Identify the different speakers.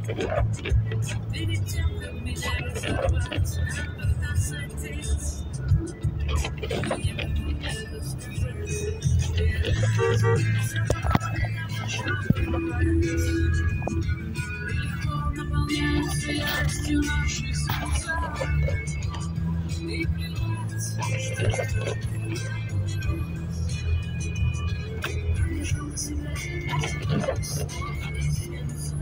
Speaker 1: Перед тем, как меня разорвать, надо садись. Мне это сказать. Легко наполняется яростью наши сердца. И плевать, что нашел себя слов и сердца.